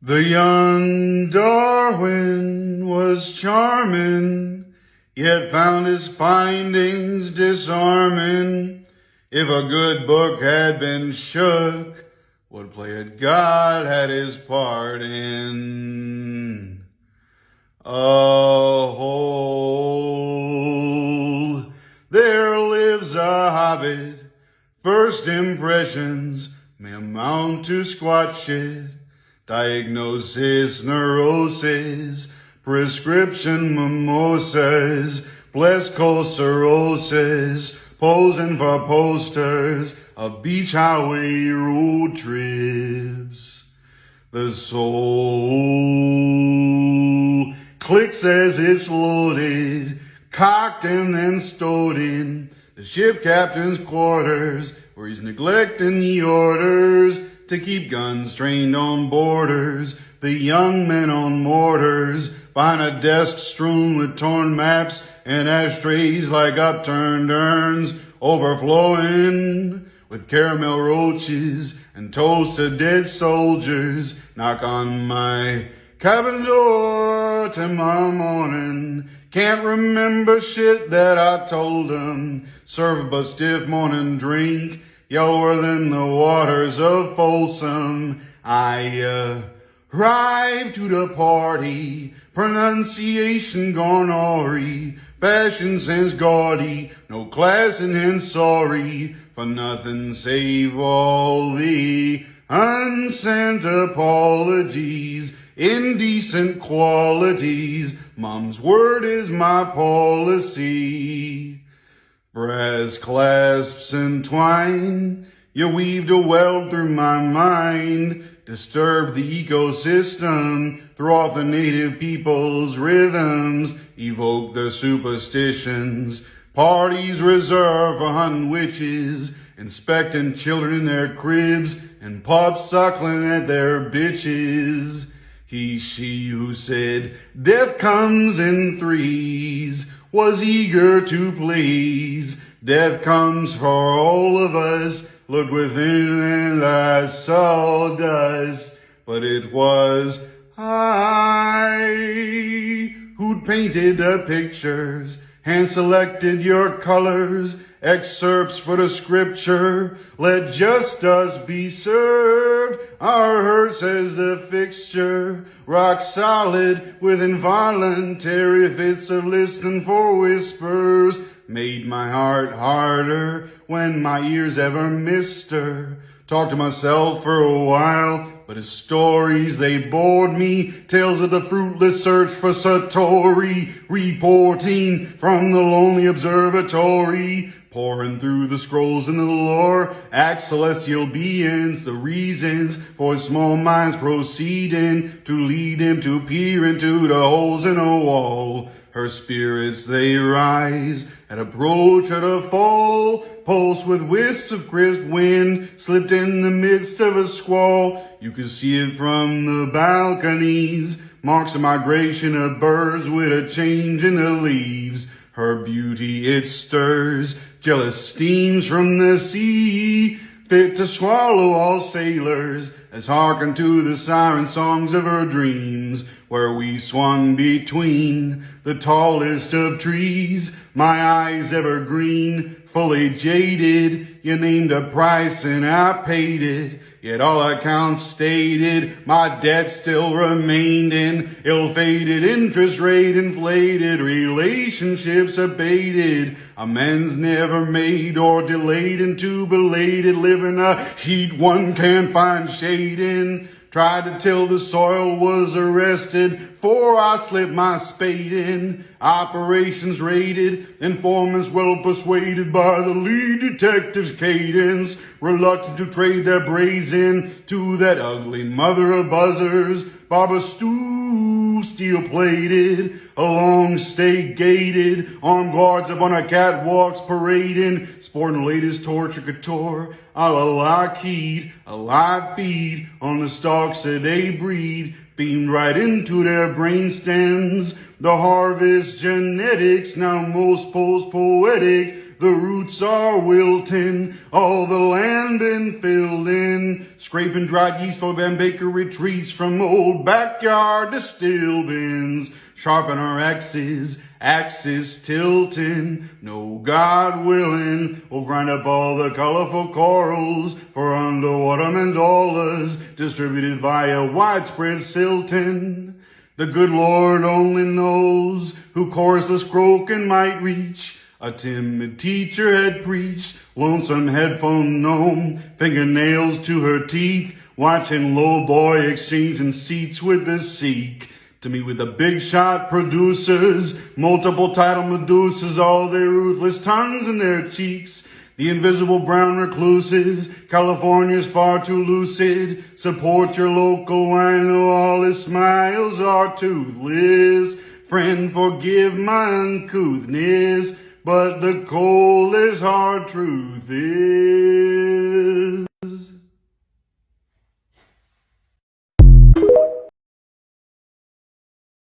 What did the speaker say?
The young Darwin was charming, yet found his findings disarming. If a good book had been shook, what play had God had his part in? A hole. There lives a hobbit. First impressions may amount to squat shit. Diagnosis, neurosis, prescription mimosas, blessed cirrhosis, posing for posters of beach highway road trips. The soul clicks as it's loaded, cocked and then stowed in the ship captain's quarters, where he's neglecting the orders to keep guns trained on borders, the young men on mortars, behind a desk strewn with torn maps and ashtrays like upturned urns, overflowing with caramel roaches and toast to dead soldiers. Knock on my cabin door tomorrow morning. Can't remember shit that I told them. Serve a stiff morning drink, yellower than the waters of Folsom. I arrived to the party, pronunciation gone awry, fashion sense gaudy, no class and hence sorry for nothing save all the unsent apologies, indecent qualities. Mom's word is my policy. Brass clasps entwine, you weaved a weld through my mind, disturb the ecosystem, throw off the native people's rhythms, evoke their superstitions. Parties reserved for hunting witches, inspecting children in their cribs, and pups suckling at their bitches. He, she who said death comes in threes was eager to please. Death comes for all of us. Looked within and I saw dust, but it was I who'd painted the pictures, hand-selected your colors, excerpts for the scripture. Let justice be served, our hearse as the fixture, rock solid with involuntary fits of listening for whispers. Made my heart harder when my ears ever missed her. Talked to myself for a while, but his stories, they bored me. Tales of the fruitless search for Satori, reporting from the lonely observatory. Pouring through the scrolls in the lore, act celestial beings, the reasons for small minds proceeding to lead him to peer into the holes in a wall. Her spirits, they rise at approach of the fall, pulse with wisps of crisp wind, slipped in the midst of a squall. You could see it from the balconies, marks of migration of birds with a change in the leaves. Her beauty, it stirs jealous steams from the sea, fit to swallow all sailors, as hearken to the siren songs of her dreams, where we swung between the tallest of trees. My eyes evergreen, fully jaded, you named a price and I paid it, yet all accounts stated, my debt still remained in ill-fated, interest rate inflated, relationships abated, amends never made or delayed into belated, living a heat one can't find shade in. Tried to till the soil was arrested, before I slipped my spade in. Operations raided, informants well persuaded by the lead detective's cadence, reluctant to trade their brazen to that ugly mother of buzzers. Barbara Stew, steel-plated, a long stay gated, armed guards up on our catwalks parading, sporting the latest torture couture, a la Lockheed, a live feed on the stalks that they breed, beamed right into their brain stems. The harvest genetics, now most post-poetic, the roots are wilting, all the land been filled in, scraping dried yeast for bakery treats from old backyard distill bins, sharpen our axes tilting, no God willing, we'll grind up all the colorful corals for underwater mandolas, distributed via widespread silting. The good Lord only knows who chorustless croaking might reach. A timid teacher had preached, lonesome headphone gnome, fingernails to her teeth, watching low boy exchanging seats with the Sikh. To meet with the big shot producers, multiple title Medusas, all their ruthless tongues in their cheeks. The invisible brown recluses, California's far too lucid. Support your local wino, all his smiles are toothless. Friend, forgive my uncouthness, but the coldest hard truth is